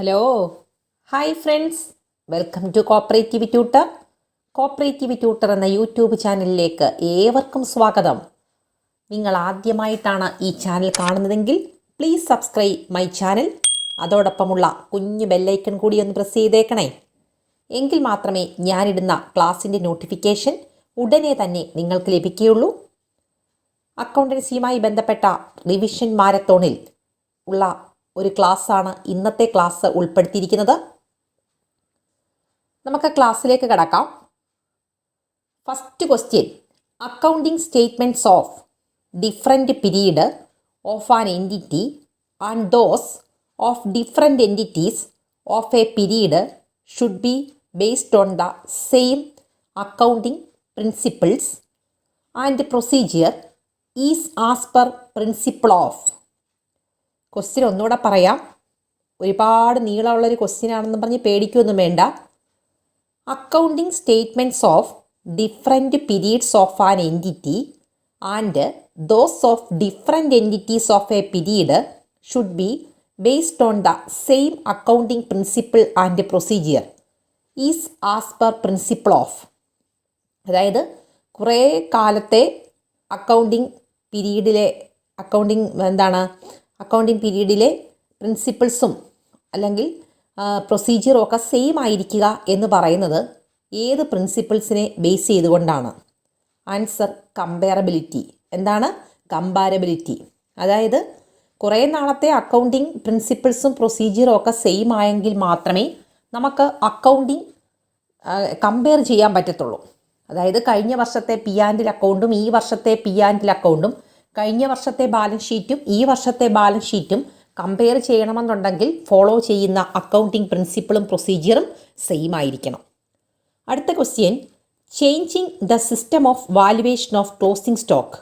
Hello hi friends, welcome to cooperative tutor. Cooperative tutor എന്ന YouTube ചാനലിലേക്ക് ഏവർക്കും സ്വാഗതം. നിങ്ങൾ ആദ്യമായിട്ടാണ് ഈ ചാനൽ കാണുന്നതെങ്കിൽ പ്ലീസ് സബ്സ്ക്രൈബ് മൈ ചാനൽ. അതോടൊപ്പമുള്ള കുഞ്ഞു ബെല്ലൈക്കൺ കൂടി ഒന്ന് പ്രസ് ചെയ്തേക്കണേ. എങ്കിൽ മാത്രമേ ഞാനിടുന്ന ക്ലാസ്സിൻ്റെ നോട്ടിഫിക്കേഷൻ ഉടനെ തന്നെ നിങ്ങൾക്ക് ലഭിക്കുകയുള്ളൂ. അക്കൗണ്ടൻസിയുമായി ബന്ധപ്പെട്ട റിവിഷൻ മാരത്തോണിൽ ഉള്ള ഒരു ക്ലാസ്സാണ് ഇന്നത്തെ ക്ലാസ് ഉൾപ്പെടുത്തിയിരിക്കുന്നത്. നമുക്ക് ക്ലാസ്സിലേക്ക് കടക്കാം. First question: accounting statements of different period of an entity and those of different entities of A period should be based on the same accounting principles and procedure is as per principle of. Question ഒന്നുകൂടെ പറയാം, ഒരുപാട് നീളമുള്ളൊരു question ആണെന്ന് പറഞ്ഞ് പേടിക്കൊന്നും വേണ്ട. Accounting statements of different periods of an entity and those of different entities of A period should be based on the same accounting principle and procedure is as per principle of. അതായത് കുറേ കാലത്തെ accounting പീരീഡിലെ accounting പീരീഡിലെ പ്രിൻസിപ്പിൾസും അല്ലെങ്കിൽ പ്രൊസീജിയറും ഒക്കെ same ആയിരിക്കുക എന്ന് പറയുന്നത് ഏത് പ്രിൻസിപ്പിൾസിനെ base ചെയ്തുകൊണ്ടാണ്? Answer: comparability. എന്താണ് കമ്പാരബിലിറ്റി? അതായത് കുറേ നാളത്തെ അക്കൗണ്ടിംഗ് പ്രിൻസിപ്പിൾസും പ്രൊസീജിയറും ഒക്കെ സെയിം ആയെങ്കിൽ മാത്രമേ നമുക്ക് അക്കൗണ്ടിംഗ് കമ്പയർ ചെയ്യാൻ പറ്റത്തുള്ളൂ. അതായത് കഴിഞ്ഞ വർഷത്തെ പി ആൻഡ് എൽ അക്കൗണ്ടും ഈ വർഷത്തെ പി ആൻഡ് എൽ അക്കൗണ്ടും കഴിഞ്ഞ വർഷത്തെ ബാലൻസ് ഷീറ്റും ഈ വർഷത്തെ ബാലൻസ് ഷീറ്റും കമ്പയർ ചെയ്യണമെന്നുണ്ടെങ്കിൽ ഫോളോ ചെയ്യുന്ന അക്കൗണ്ടിംഗ് പ്രിൻസിപ്പിളും പ്രൊസീജിയറും സെയിം ആയിരിക്കണം. അടുത്ത question: changing the system of valuation of closing stock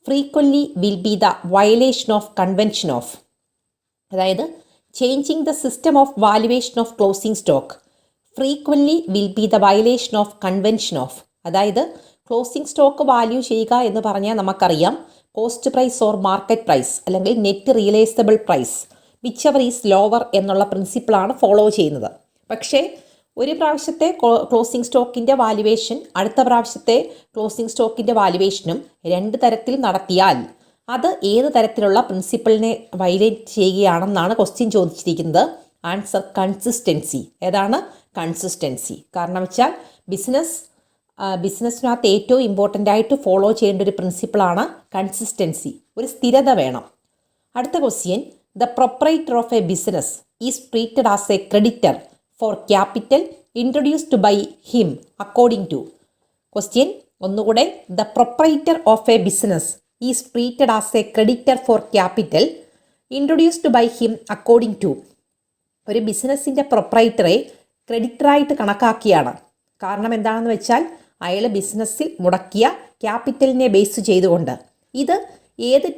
frequently will be the violation of convention of. അതായത് changing the system of valuation of closing stock frequently will be the violation of convention of. അതായത് closing stock value ചെയ്യുക എന്ന് പറഞ്ഞാൽ നമുക്കറിയാം cost price or market price അല്ലെങ്കിൽ net realisable price whichever is lower എന്നുള്ള പ്രിൻസിപ്പിളാണ് follow ചെയ്യുന്നത്. പക്ഷേ ഒരു പ്രാവശ്യത്തെ ക്ലോസിംഗ് സ്റ്റോക്കിൻ്റെ വാല്യുവേഷൻ അടുത്ത പ്രാവശ്യത്തെ ക്ലോസിംഗ് സ്റ്റോക്കിൻ്റെ വാല്യുവേഷനും രണ്ട് തരത്തിൽ നടത്തിയാൽ അത് ഏത് തരത്തിലുള്ള പ്രിൻസിപ്പിളിനെ വയലേറ്റ് ചെയ്യുകയാണെന്നാണ് ക്വസ്റ്റ്യൻ ചോദിച്ചിരിക്കുന്നത്. Answer: consistency. ഏതാണ്? കൺസിസ്റ്റൻസി. കാരണം വെച്ചാൽ ബിസിനസ്സിനകത്ത് ഏറ്റവും ഇമ്പോർട്ടൻ്റ് ആയിട്ട് ഫോളോ ചെയ്യേണ്ട ഒരു പ്രിൻസിപ്പിളാണ് കൺസിസ്റ്റൻസി. ഒരു സ്ഥിരത വേണം. അടുത്ത question: the proprietor of a business is treated as a creditor for capital introduced by him according to. Question ഒന്നുകൂടെ: the proprietor of a business is treated as a creditor for capital introduced by him according to. ഒരു ബിസിനസ്സിൻ്റെ പ്രൊപ്പറേറ്ററെ ക്രെഡിറ്ററായിട്ട് കണക്കാക്കിയാണ്. കാരണം എന്താണെന്ന് വെച്ചാൽ അയാൾ ബിസിനസ്സിൽ മുടക്കിയ ക്യാപിറ്റലിനെ base ചെയ്തുകൊണ്ട്. ഇത് ഏത്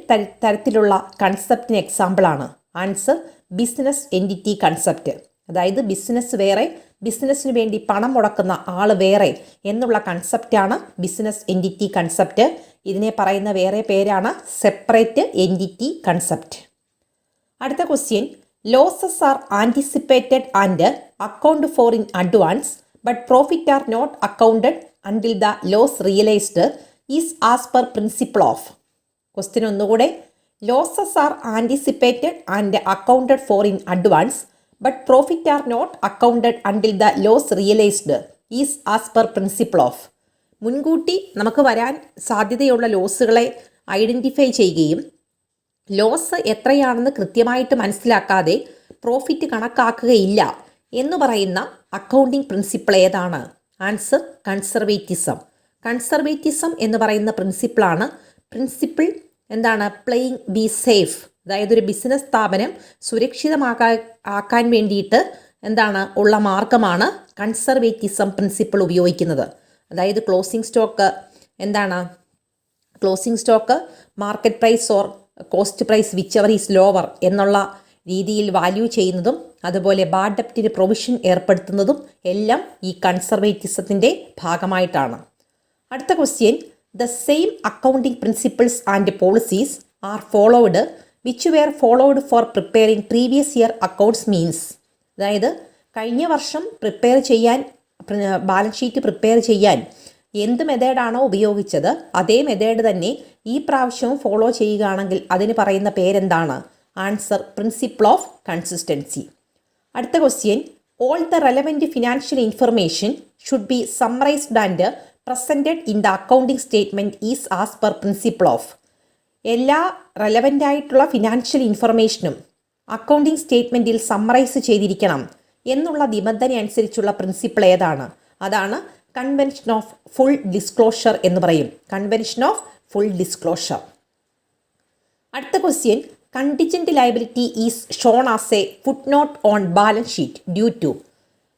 തരത്തിലുള്ള കൺസെപ്റ്റിന് എക്സാമ്പിളാണ്? Answer: business entity concept. അതായത് ബിസിനസ് വേറെ, ബിസിനസ്സിന് വേണ്ടി പണം മുടക്കുന്ന ആൾ വേറെ എന്നുള്ള കൺസെപ്റ്റാണ് ബിസിനസ് എൻറ്റിറ്റി കൺസെപ്റ്റ്. ഇതിനെ പറയുന്ന വേറെ പേരാണ് സെപ്പറേറ്റ് എൻറ്റിറ്റി കൺസെപ്റ്റ്. അടുത്ത question: losses are anticipated and account for in advance but profit are not accounted until the loss realised is as per principle of. Question ഒന്നുകൂടെ: losses are anticipated and accounted for in advance but profit are not accounted until the loss realised is as per principle of. മുൻകൂട്ടി നമുക്ക് വരാൻ സാധ്യതയുള്ള ലോസുകളെ identify ചെയ്യുകയും loss എത്രയാണെന്ന് കൃത്യമായിട്ട് മനസ്സിലാക്കാതെ profit കണക്കാക്കുകയില്ല എന്ന് പറയുന്ന അക്കൗണ്ടിംഗ് പ്രിൻസിപ്പിൾ ഏതാണ്? Answer: conservatism. കൺസർവേറ്റിസം എന്ന് പറയുന്ന പ്രിൻസിപ്പിളാണ് പ്രിൻസിപ്പിൾ എന്താണ്? Playing be safe. അതായത് ഒരു ബിസിനസ് സ്ഥാപനം സുരക്ഷിതമാക്കാൻ വേണ്ടിയിട്ട് എന്താണ് ഉള്ള മാർഗമാണ് കൺസർവേറ്റിസം പ്രിൻസിപ്പിൾ ഉപയോഗിക്കുന്നത്. അതായത് closing stock market price or cost price whichever is lower എന്നുള്ള രീതിയിൽ വാല്യൂ ചെയ്യുന്നതും അതുപോലെ ബാഡ് ഡെപ്റ്റിന് പ്രൊവിഷൻ ഏർപ്പെടുത്തുന്നതും എല്ലാം ഈ കൺസർവേറ്റിസത്തിൻ്റെ ഭാഗമായിട്ടാണ്. അടുത്ത question: the same accounting principles and policies are followed which were followed for preparing previous year accounts means. അതായത് കഴിഞ്ഞ വർഷം ബാലൻസ് ഷീറ്റ് പ്രിപ്പയർ ചെയ്യാൻ എന്ത് മെത്തേഡാണോ ഉപയോഗിച്ചത് അതേ മെത്തേഡ് തന്നെ ഈ പ്രാവശ്യവും ഫോളോ ചെയ്യുകയാണെങ്കിൽ അതിന് പറയുന്ന പേരെന്താണ്? Answer principle of consistency. അടുത്ത question, all the relevant financial information should be summarised and presented in the accounting statement is as per principle of. എല്ലാ റെലവൻ്റ് ആയിട്ടുള്ള ഫിനാൻഷ്യൽ ഇൻഫർമേഷനും അക്കൗണ്ടിംഗ് സ്റ്റേറ്റ്മെൻറ്റിൽ സമ്മറൈസ് ചെയ്തിരിക്കണം എന്നുള്ള നിബന്ധന അനുസരിച്ചുള്ള പ്രിൻസിപ്പിൾ ഏതാണ്? അതാണ് കൺവെൻഷൻ ഓഫ് ഫുൾ ഡിസ്ക്ലോഷർ എന്ന് പറയും. Convention of full disclosure. അടുത്ത question, contingent liability is shown as a foot note on balance sheet due to.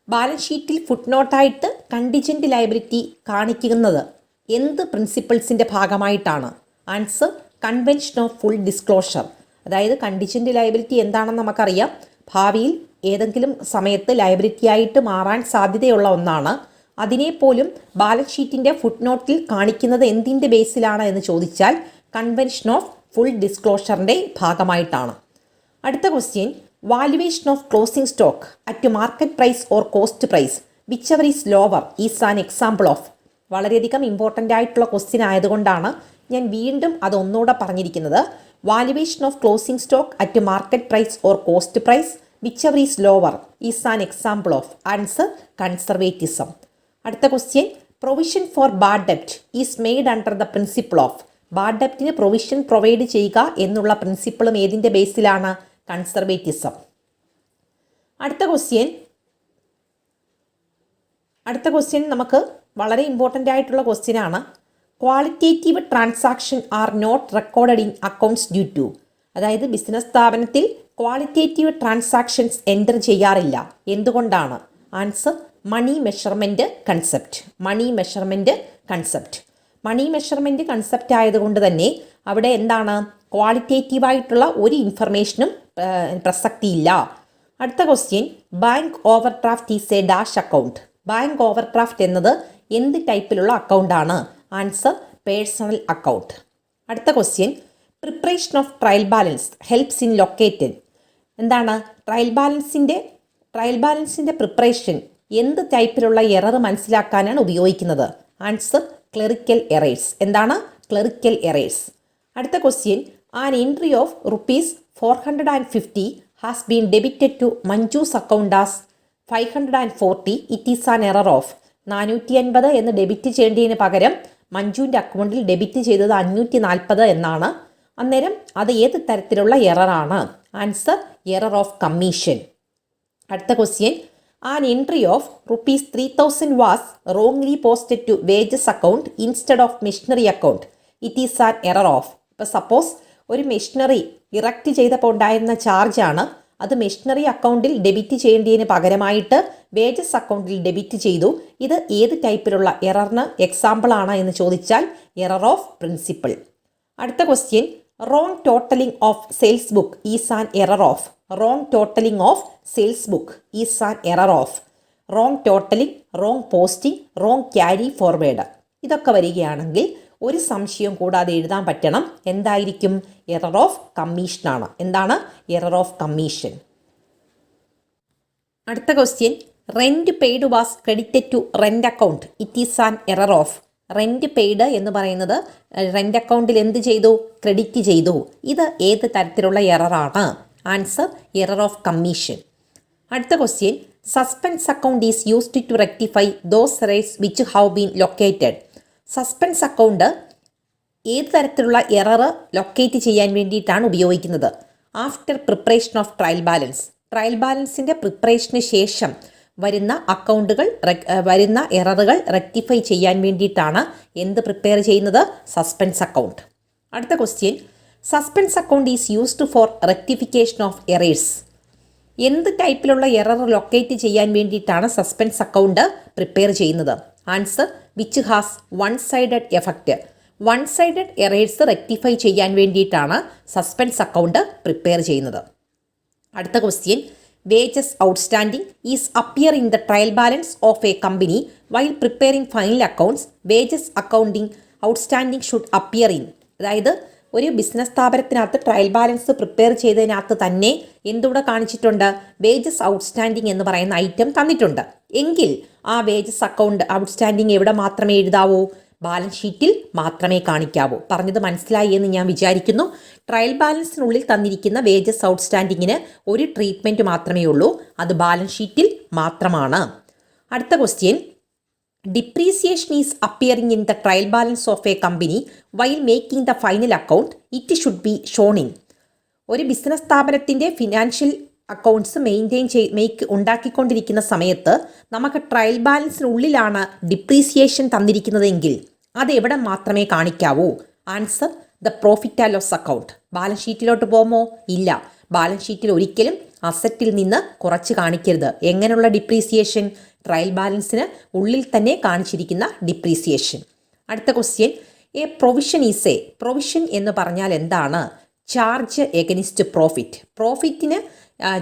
Balance ഷീറ്റിൽ ഫുട് നോട്ടായിട്ട് കണ്ടിജന്റ് ലയബിലിറ്റി കാണിക്കുന്നത് എന്ത് പ്രിൻസിപ്പിൾസിൻ്റെ ഭാഗമായിട്ടാണ്? Answer convention of full disclosure. അതായത് കണ്ടിജന്റ് ലയബിലിറ്റി എന്താണെന്ന് നമുക്കറിയാം. ഭാവിയിൽ ഏതെങ്കിലും സമയത്ത് ലയബിലിറ്റി ആയിട്ട് മാറാൻ സാധ്യതയുള്ള ഒന്നാണ്. അതിനെപ്പോലും ബാലൻസ് ഷീറ്റിൻ്റെ ഫുട് നോട്ടിൽ കാണിക്കുന്നത് എന്തിൻ്റെ ബേസിലാണ് എന്ന് ചോദിച്ചാൽ കൺവെൻഷൻ ഓഫ് ഫുൾ ഡിസ്ക്ലോഷറിൻ്റെ ഭാഗമായിട്ടാണ്. അടുത്ത question, valuation of closing stock at market price or cost price whichever is lower is an example of. വളരെയധികം ഇമ്പോർട്ടൻ്റ് ആയിട്ടുള്ള ക്വസ്റ്റ്യൻ ആയതുകൊണ്ടാണ് ഞാൻ വീണ്ടും അതൊന്നുകൂടെ പറഞ്ഞിരിക്കുന്നത്. Valuation of closing stock at market price or cost price whichever is lower is an example of. Answer conservatism. അടുത്ത question, provision for bad ഡെപ്റ്റ് is made under the principle of. Bad ഡെപ്റ്റിന് provision provide ചെയ്യുക എന്നുള്ള പ്രിൻസിപ്പിളും ഏതിൻ്റെ ബേസിലാണ്? Conservatism. അടുത്ത question നമുക്ക് വളരെ ഇമ്പോർട്ടൻ്റ് ആയിട്ടുള്ള ക്വസ്റ്റ്യൻ ആണ്. Qualitative transaction are not recorded in accounts due to. അതായത് ബിസിനസ് സ്ഥാപനത്തിൽ ക്വാളിറ്റേറ്റീവ് ട്രാൻസാക്ഷൻസ് എൻ്റർ ചെയ്യാറില്ല. എന്തുകൊണ്ടാണ്? Answer money measurement concept. Money measurement concept ആയതുകൊണ്ട് തന്നെ അവിടെ എന്താണ്? ക്വാളിറ്റേറ്റീവായിട്ടുള്ള ഒരു ഇൻഫർമേഷനും പ്രസക്തിയില്ല. അടുത്ത question, bank overdraft is a dash account. Bank overdraft എന്നത് എന്ത് ടൈപ്പിലുള്ള അക്കൗണ്ടാണ്? Answer personal account. അടുത്ത question, preparation of trial balance helps in located. എന്താണ്? ട്രയൽ ബാലൻസിൻ്റെ പ്രിപ്പറേഷൻ എന്ത് ടൈപ്പിലുള്ള എറർ മനസ്സിലാക്കാനാണ് ഉപയോഗിക്കുന്നത്? Answer clerical errors. എന്താണ്? Clerical errors. അടുത്ത question, an entry of ₹450 has been debited to Manju's account as 540. It is an error of. 450 എന്ന് debit ചെയ്യേണ്ടതിന് പകരം മഞ്ജുവിൻ്റെ അക്കൗണ്ടിൽ ഡെബിറ്റ് ചെയ്തത് 540 എന്നാണ്. അന്നേരം അത് ഏത് തരത്തിലുള്ള എററാണ്? Answer error of commission. അടുത്ത question, an entry of ₹3,000 was wrongly posted to wages account instead of machinery account. It is an error of. ഇപ്പോൾ സപ്പോസ് ഒരു മെഷീനറി ഇറക്റ്റ് ചെയ്തപ്പോൾ ഉണ്ടായിരുന്ന ചാർജാണ്, അത് മെഷീനറി അക്കൗണ്ടിൽ ഡെബിറ്റ് ചെയ്യേണ്ടതിന് പകരമായിട്ട് വേജസ് അക്കൗണ്ടിൽ ഡെബിറ്റ് ചെയ്തു. ഇത് ഏത് ടൈപ്പിലുള്ള എററിന് എക്സാമ്പിളാണ് എന്ന് ചോദിച്ചാൽ എറർ ഓഫ് പ്രിൻസിപ്പിൾ. അടുത്ത question, wrong totalling of sales book is an error of. Wrong totalling of sales book is an error of. Wrong totalling, wrong posting, wrong carry forward ഇതൊക്കെ വരികയാണെങ്കിൽ ഒരു സംശയവും കൂടാതെ എഴുതാൻ പറ്റണം. എന്തായിരിക്കും? എറർ ഓഫ് കമ്മീഷനാണ്. എന്താണ്? Error of commission. അടുത്ത question, rent paid was credited to rent account. It is an error of. Rent paid എന്ന് പറയുന്നത് റെൻറ്റ് അക്കൗണ്ടിൽ എന്ത് ചെയ്തു? ക്രെഡിറ്റ് ചെയ്തു. ഇത് ഏത് തരത്തിലുള്ള എററാണ്? Answer error of commission. അടുത്ത question, suspense account is used to rectify those errors which have been located. Suspense account ഏത് തരത്തിലുള്ള എറർ ലൊക്കേറ്റ് ചെയ്യാൻ വേണ്ടിയിട്ടാണ് ഉപയോഗിക്കുന്നത്? After preparation of trial balance. Trial ബാലൻസിൻ്റെ പ്രിപ്പറേഷന് ശേഷം വരുന്ന എററുകൾ റെക്ടിഫൈ ചെയ്യാൻ വേണ്ടിയിട്ടാണ് എന്ത് പ്രിപ്പയർ ചെയ്യുന്നത്? Suspense account. അടുത്ത question, suspense account is used for rectification of errors. എന്ത് ടൈപ്പിലുള്ള എറർ ലൊക്കേറ്റ് ചെയ്യാൻ വേണ്ടിയിട്ടാണ് സസ്പെൻസ് അക്കൗണ്ട് പ്രിപ്പയർ ചെയ്യുന്നത്? Answer which has one sided effect. One sided errors rectify ചെയ്യാൻ വേണ്ടിയിട്ടാണ് സസ്പെൻസ് അക്കൗണ്ട് പ്രിപ്പയർ ചെയ്യുന്നത്. അടുത്ത question, wages outstanding is appear in the trial balance of A company while preparing final accounts. Wages accounting outstanding should appear in. അതായത് ഒരു business സ്ഥാപനത്തിനകത്ത് trial balance prepare ചെയ്തതിനകത്ത് തന്നെ എന്തുകൂടെ കാണിച്ചിട്ടുണ്ട്, wages outstanding എന്ന് പറയുന്ന item തന്നിട്ടുണ്ട്. എങ്കിൽ ആ വേജസ് അക്കൗണ്ട് ഔട്ട്സ്റ്റാൻഡിങ് എവിടെ മാത്രമേ എഴുതാവൂ? ബാലൻസ് ഷീറ്റിൽ മാത്രമേ കാണിക്കാവൂ. പറഞ്ഞത് മനസ്സിലായി എന്ന് ഞാൻ വിചാരിക്കുന്നു. ട്രയൽ ബാലൻസിനുള്ളിൽ തന്നിരിക്കുന്ന വേജസ് ഔട്ട്സ്റ്റാൻഡിങ്ങിന് ഒരു ട്രീറ്റ്മെൻറ്റ് മാത്രമേ ഉള്ളൂ, അത് ബാലൻസ് ഷീറ്റിൽ മാത്രമാണ്. അടുത്ത question, depreciation is appearing in the trial balance of a company while making the final account, it should be shown in. ഒരു ബിസിനസ് സ്ഥാപനത്തിൻ്റെ ഫിനാൻഷ്യൽ അക്കൗണ്ട്സ് ഉണ്ടാക്കിക്കൊണ്ടിരിക്കുന്ന സമയത്ത് നമുക്ക് ട്രയൽ ബാലൻസിനുള്ളിലാണ് ഡിപ്രീസിയേഷൻ തന്നിരിക്കുന്നതെങ്കിൽ അത് എവിടെ മാത്രമേ കാണിക്കാവൂ? Answer, the profit and loss account. Balance ഷീറ്റിലോട്ട് പോകുമോ? ഇല്ല. ബാലൻസ് ഷീറ്റിൽ ഒരിക്കലും അസറ്റിൽ നിന്ന് കുറച്ച് കാണിക്കരുത്. എങ്ങനെയുള്ള ഡിപ്രീസിയേഷൻ? ട്രയൽ ബാലൻസിന് ഉള്ളിൽ തന്നെ കാണിച്ചിരിക്കുന്ന ഡിപ്രീസിയേഷൻ. അടുത്ത question, a provision is a. Provision എന്ന് പറഞ്ഞാൽ എന്താണ്? Charge against profit. പ്രോഫിറ്റിന്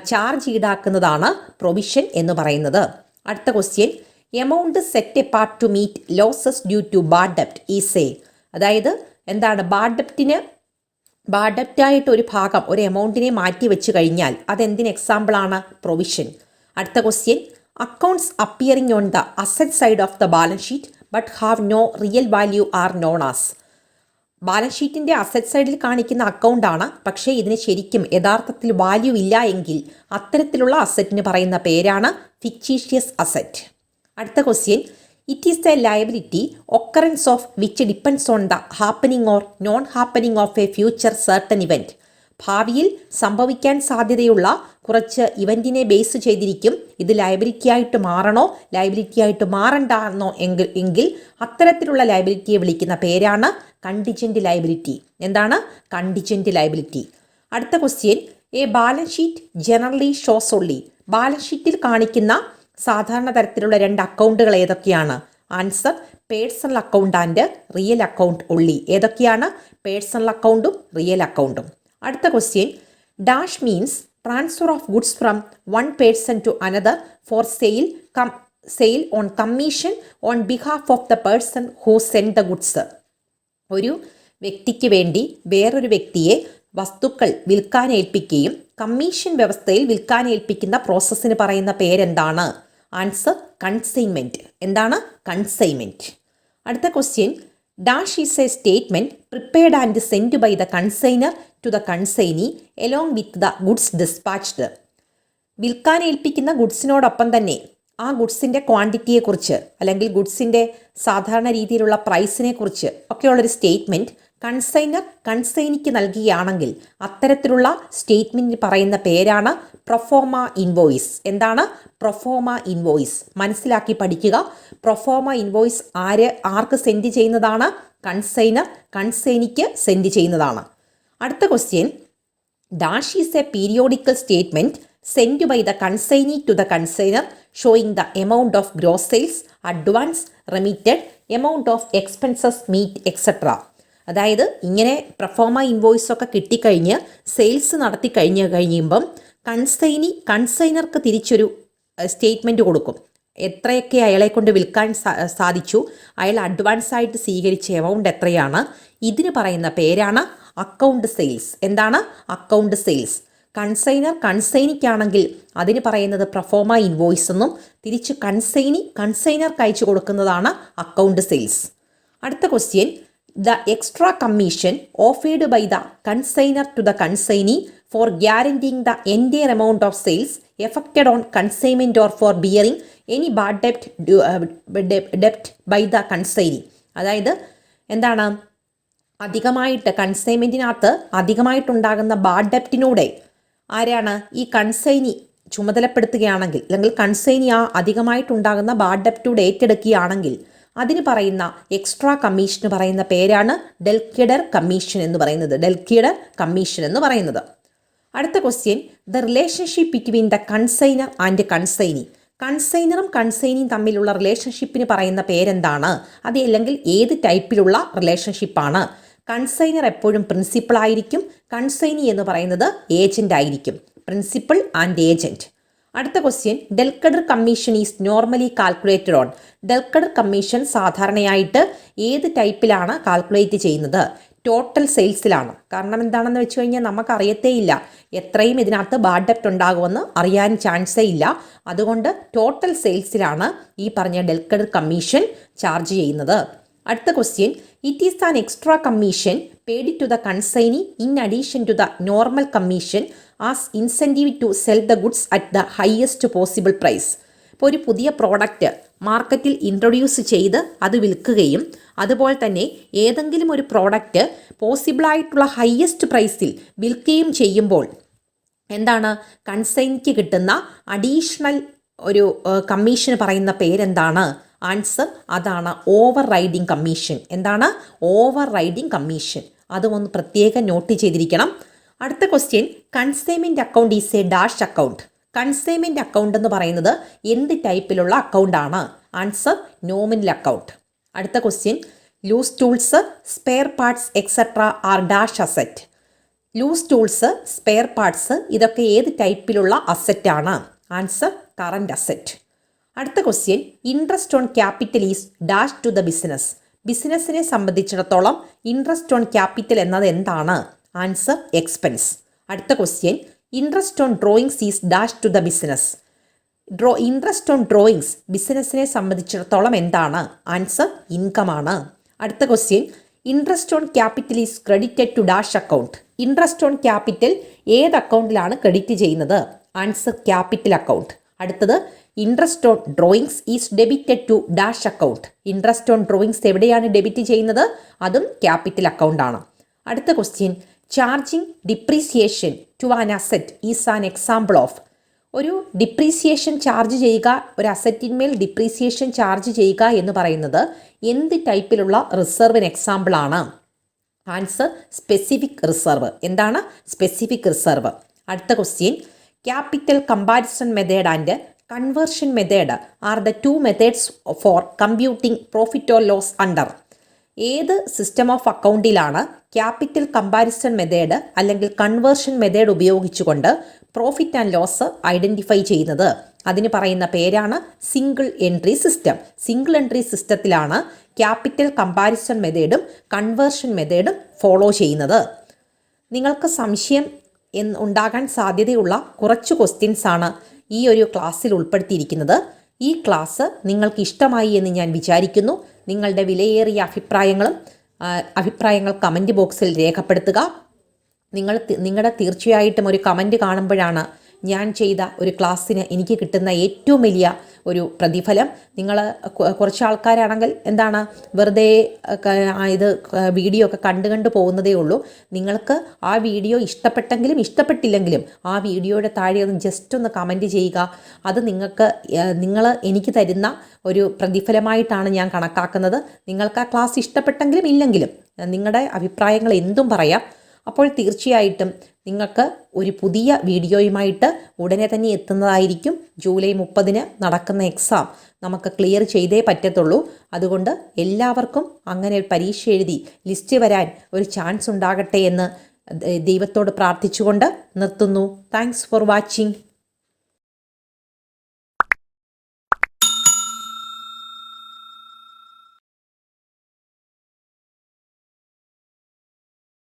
ചാർജ് ഈടാക്കുന്നതാണ് പ്രൊവിഷൻ എന്ന് പറയുന്നത്. അടുത്ത question, amount set apart to meet losses due to bad ഡെപ്റ്റ് ഈസ് എ. അതായത് എന്താണ്? ബാഡ് ഡെപ്റ്റായിട്ട് ഒരു ഭാഗം, ഒരു എമൗണ്ടിനെ മാറ്റി വെച്ച് കഴിഞ്ഞാൽ അതെന്തിന് എക്സാമ്പിളാണ്? പ്രൊവിഷൻ. അടുത്ത question, accounts appearing on the asset side of the balance sheet but have no real value are known as. Balance ഷീറ്റിൻ്റെ അസറ്റ് സൈഡിൽ കാണിക്കുന്ന അക്കൗണ്ടാണ്, പക്ഷേ ഇതിന് ശരിക്കും യഥാർത്ഥത്തിൽ വാല്യൂ ഇല്ല എങ്കിൽ അത്തരത്തിലുള്ള അസറ്റിന് പറയുന്ന പേരാണ് ഫിക്റ്റീഷ്യസ് അസറ്റ്. അടുത്ത question, it is A liability occurrence of which depends on the happening or non happening of A future certain event. ഭാവിയിൽ സംഭവിക്കാൻ സാധ്യതയുള്ള കുറച്ച് ഇവൻറ്റിനെ ബേസ് ചെയ്തിരിക്കും ഇത് ലയബിലിറ്റി ആയിട്ട് മാറണോ ലയബിലിറ്റി ആയിട്ട് മാറണ്ടെന്നോ എങ്കിൽ അത്തരത്തിലുള്ള ലയബിലിറ്റിയെ വിളിക്കുന്ന പേരാണ് കണ്ടിജൻറ്റ് ലയബിലിറ്റി. എന്താണ്? Contingent liability. അടുത്ത question, a balance sheet generally shows only. Balance ഷീറ്റിൽ കാണിക്കുന്ന സാധാരണ തരത്തിലുള്ള രണ്ട് അക്കൗണ്ടുകൾ ഏതൊക്കെയാണ്? Answer, personal account and real account only. ഏതൊക്കെയാണ്? പേഴ്സണൽ അക്കൗണ്ടും റിയൽ അക്കൗണ്ടും. അടുത്ത question, dash means transfer of goods from one person to another for sale on commission on behalf of the person who send the goods. ഒരു വ്യക്തിക്ക് വേണ്ടി വേറൊരു വ്യക്തിയെ വസ്തുക്കൾ വിൽക്കാനേൽപ്പിക്കുകയും കമ്മീഷൻ വ്യവസ്ഥയിൽ വിൽക്കാനേൽപ്പിക്കുന്ന പ്രോസസ്സിന് പറയുന്ന പേരെന്താണ്? Answer, consignment. എന്താണ്? കൺസൈൻമെൻറ്റ്. അടുത്ത question, dash is a statement prepared and send by the consignor to the consignee along with the goods dispatched. വിൽക്കാനേൽപ്പിക്കുന്ന ഗുഡ്സിനോടൊപ്പം തന്നെ ആ ഗുഡ്സിൻ്റെ ക്വാണ്ടിറ്റിയെക്കുറിച്ച് അല്ലെങ്കിൽ ഗുഡ്സിൻ്റെ സാധാരണ രീതിയിലുള്ള പ്രൈസിനെ കുറിച്ച് ഒക്കെയുള്ളൊരു സ്റ്റേറ്റ്മെൻറ്റ് കൺസൈനിക്ക് നൽകുകയാണെങ്കിൽ അത്തരത്തിലുള്ള സ്റ്റേറ്റ്മെൻറ്റ് പറയുന്ന പേരാണ് പ്രൊഫോമ ഇൻവോയ്സ്. എന്താണ്? Proforma invoice. മനസ്സിലാക്കി പഠിക്കുക. പ്രൊഫോമ ഇൻവോയ്സ് ആർക്ക് സെൻഡ് ചെയ്യുന്നതാണ്? കൺസൈനിക്ക് സെൻഡ് ചെയ്യുന്നതാണ്. അടുത്ത question, dash is a periodical statement send by the consignee to the consignor showing the amount of gross sales, advance remitted, amount of expenses meet etcetera. അതായത് ഇങ്ങനെ proforma invoice ഒക്കെ കിട്ടിക്കഴിഞ്ഞ് sales നടത്തി കഴിയുമ്പം കൺസൈനർക്ക് തിരിച്ചൊരു statement കൊടുക്കും. എത്രയൊക്കെ അയാളെ കൊണ്ട് വിൽക്കാൻ സാധിച്ചു, അയാൾ അഡ്വാൻസ് ആയിട്ട് സ്വീകരിച്ച എമൗണ്ട് എത്രയാണ്, ഇതിന് പറയുന്ന പേരാണ് അക്കൗണ്ട് സെയിൽസ്. എന്താണ്? Account sales. കൺസൈനിക്കാണെങ്കിൽ അതിന് പറയുന്നത് പ്രൊഫോമ ഇൻവോയ്സ് എന്നും തിരിച്ച് കൺസൈനർക്ക് അയച്ചു കൊടുക്കുന്നതാണ് അക്കൗണ്ട് സെയിൽസ്. അടുത്ത question, the extra commission offered by the consignor to the consignee for guaranteeing the entire amount of sales effected on consignment or for bearing any bad debt by the consignee. അതായത് എന്താണ്? അധികമായിട്ട് കൺസൈൻമെൻറ്റിനകത്ത് അധികമായിട്ടുണ്ടാകുന്ന bad ഡെപ്റ്റിനൂടെ ആരാണ്? ഈ consignee ചുമതലപ്പെടുത്തുകയാണെങ്കിൽ അല്ലെങ്കിൽ consignee ആ അധികമായിട്ടുണ്ടാകുന്ന bad ഡെപ്റ്റൂടെ ഏറ്റെടുക്കുകയാണെങ്കിൽ അതിന് പറയുന്ന extra commission പറയുന്ന പേരാണ് ഡെൽക്കിഡർ കമ്മീഷൻ എന്ന് പറയുന്നത്. അടുത്ത question, the relationship between the consignor and consignee. കൺസൈനറും കൺസൈനിയും തമ്മിലുള്ള റിലേഷൻഷിപ്പിന് പറയുന്ന പേരെന്താണ്? അത് അല്ലെങ്കിൽ ഏത് ടൈപ്പിലുള്ള റിലേഷൻഷിപ്പാണ്? കൺസൈനർ എപ്പോഴും പ്രിൻസിപ്പൾ ആയിരിക്കും, കൺസൈനി എന്ന് പറയുന്നത് ഏജൻ്റ് ആയിരിക്കും. Principal and agent. അടുത്ത question, del credere commission is normally calculated on. Del credere commission സാധാരണയായിട്ട് ഏത് ടൈപ്പിലാണ് കാൽക്കുലേറ്റ് ചെയ്യുന്നത്? ടോട്ടൽ സെയിൽസിലാണ്. കാരണം എന്താണെന്ന് വെച്ച് കഴിഞ്ഞാൽ നമുക്കറിയത്തേയില്ല എത്രയും ഇതിനകത്ത് ബാഡ് ഡെപ്റ്റ് ഉണ്ടാകുമെന്ന് അറിയാൻ ചാൻസേ ഇല്ല. അതുകൊണ്ട് ടോട്ടൽ സെയിൽസിലാണ് ഈ പറഞ്ഞ ഡെൽക്കർ കമ്മീഷൻ ചാർജ് ചെയ്യുന്നത്. അടുത്ത question, it is an extra commission paid to the consignee in addition to the normal commission as incentive to sell the goods at the highest possible price. ഇപ്പോൾ ഒരു പുതിയ പ്രോഡക്റ്റ് മാർക്കറ്റിൽ introduce ചെയ്ത് അത് വിൽക്കുകയും അതുപോലെ തന്നെ ഏതെങ്കിലും ഒരു പ്രോഡക്റ്റ് പോസിബിളായിട്ടുള്ള ഹയസ്റ്റ് പ്രൈസിൽ വിൽക്കുകയും ചെയ്യുമ്പോൾ എന്താണ് കൺസൈനിക്ക് കിട്ടുന്ന അഡീഷണൽ ഒരു കമ്മീഷൻ പറയുന്ന പേരെന്താണ്? ആൻസർ അതാണ് ഓവർ റൈഡിങ് കമ്മീഷൻ. എന്താണ് ഓവർ റൈഡിങ് കമ്മീഷൻ? അതും ഒന്ന് പ്രത്യേകം നോട്ട് ചെയ്തിരിക്കണം. അടുത്ത question, consignment account is a dash account. Consignment account എന്ന് പറയുന്നത് എന്ത് ടൈപ്പിലുള്ള അക്കൗണ്ടാണ്? Answer nominal account. അടുത്ത question, loose tools, spare parts etcetera are dash asset. Loose tools, spare parts ഇതൊക്കെ ഏത് ടൈപ്പിലുള്ള അസെറ്റാണ്? Answer current asset. അടുത്ത question, interest on capital is dash to the business. ബിസിനസ്സിനെ സംബന്ധിച്ചിടത്തോളം ഇൻട്രസ്റ്റ് ഓൺ ക്യാപിറ്റൽ എന്നത് എന്താണ്? Answer expense. അടുത്ത question, interest on drawings is dash to the business. Interest on drawings ബിസിനസ്സിനെ സംബന്ധിച്ചിടത്തോളം എന്താണ്? ആൻസർ ഇൻകം ആണ്. അടുത്ത question, interest on capital is credited to dash account. Interest on capital ഏത് അക്കൗണ്ടിലാണ് ക്രെഡിറ്റ് ചെയ്യുന്നത്? Answer capital account. അടുത്തത്, interest on drawings is debited to dash account. Interest on drawings എവിടെയാണ് ഡെബിറ്റ് ചെയ്യുന്നത്? അതും ക്യാപിറ്റൽ അക്കൗണ്ട് ആണ്. അടുത്ത question, charging depreciation to an asset is an example of. ഒരു ഡിപ്രീസിയേഷൻ ചാർജ് ചെയ്യുക, ഒരു അസറ്റിന്മേൽ ഡിപ്രീസിയേഷൻ ചാർജ് ചെയ്യുക എന്ന് പറയുന്നത് എന്ത് ടൈപ്പിലുള്ള റിസർവിന് എക്സാമ്പിൾ ആണ്? Answer specific reserve. എന്താണ് സ്പെസിഫിക് റിസർവ്? അടുത്ത question, capital comparison method and conversion method are the two methods for computing profit or loss under. ഏത് സിസ്റ്റം ഓഫ് അക്കൗണ്ടിലാണ് ക്യാപിറ്റൽ കമ്പാരിസൺ മെത്തേഡ് അല്ലെങ്കിൽ കൺവേർഷൻ മെത്തേഡ് ഉപയോഗിച്ചുകൊണ്ട് പ്രോഫിറ്റ് ആൻഡ് ലോസ് ഐഡൻറ്റിഫൈ ചെയ്യുന്നത്? അതിന് പറയുന്ന പേരാണ് single entry system. Single entry സിസ്റ്റത്തിലാണ് capital comparison മെത്തേഡും കൺവേർഷൻ മെത്തേഡും ഫോളോ ചെയ്യുന്നത്. നിങ്ങൾക്ക് സംശയം ഉണ്ടാകാൻ സാധ്യതയുള്ള കുറച്ച് ക്വസ്റ്റ്യൻസാണ് ഈ ഒരു ക്ലാസ്സിൽ ഉൾപ്പെടുത്തിയിരിക്കുന്നത്. ഈ ക്ലാസ് നിങ്ങൾക്ക് ഇഷ്ടമായി എന്ന് ഞാൻ വിചാരിക്കുന്നു. നിങ്ങളുടെ വിലയേറിയ അഭിപ്രായങ്ങൾ കമൻറ്റ് ബോക്സിൽ രേഖപ്പെടുത്തുക. നിങ്ങളുടെ തീർച്ചയായിട്ടും ഒരു കമൻറ്റ് കാണുമ്പോഴാണ് ഞാൻ ചെയ്ത ഒരു ക്ലാസ്സിന് എനിക്ക് കിട്ടുന്ന ഏറ്റവും വലിയ ഒരു പ്രതിഫലം. നിങ്ങൾ കുറച്ച് ആൾക്കാരാണെങ്കിൽ എന്താണ് വെറുതെ ഇത് വീഡിയോ ഒക്കെ കണ്ടു പോകുന്നതേ ഉള്ളൂ. നിങ്ങൾക്ക് ആ വീഡിയോ ഇഷ്ടപ്പെട്ടെങ്കിലും ഇഷ്ടപ്പെട്ടില്ലെങ്കിലും ആ വീഡിയോയുടെ താഴെ ഒന്ന് ജസ്റ്റ് ഒന്ന് കമൻറ്റ് ചെയ്യുക. അത് നിങ്ങൾ എനിക്ക് തരുന്ന ഒരു പ്രതിഫലമായിട്ടാണ് ഞാൻ കണക്കാക്കുന്നത്. നിങ്ങൾക്ക് ആ ക്ലാസ് ഇഷ്ടപ്പെട്ടെങ്കിലും ഇല്ലെങ്കിലും നിങ്ങളുടെ അഭിപ്രായങ്ങൾ എന്തും പറയാം. അപ്പോൾ തീർച്ചയായിട്ടും നിങ്ങൾക്ക് ഒരു പുതിയ വീഡിയോയുമായിട്ട് ഉടനെ തന്നെ എത്തുന്നതായിരിക്കും. ജൂലൈ 30 നടക്കുന്ന എക്സാം നമുക്ക് ക്ലിയർ ചെയ്തേ പറ്റത്തുള്ളൂ. അതുകൊണ്ട് എല്ലാവർക്കും അങ്ങനെ ഒരു പരീക്ഷ എഴുതി ലിസ്റ്റ് വരാൻ ഒരു ചാൻസ് ഉണ്ടാകട്ടെ എന്ന് ദൈവത്തോട് പ്രാർത്ഥിച്ചുകൊണ്ട് നിർത്തുന്നു. Thanks for watching.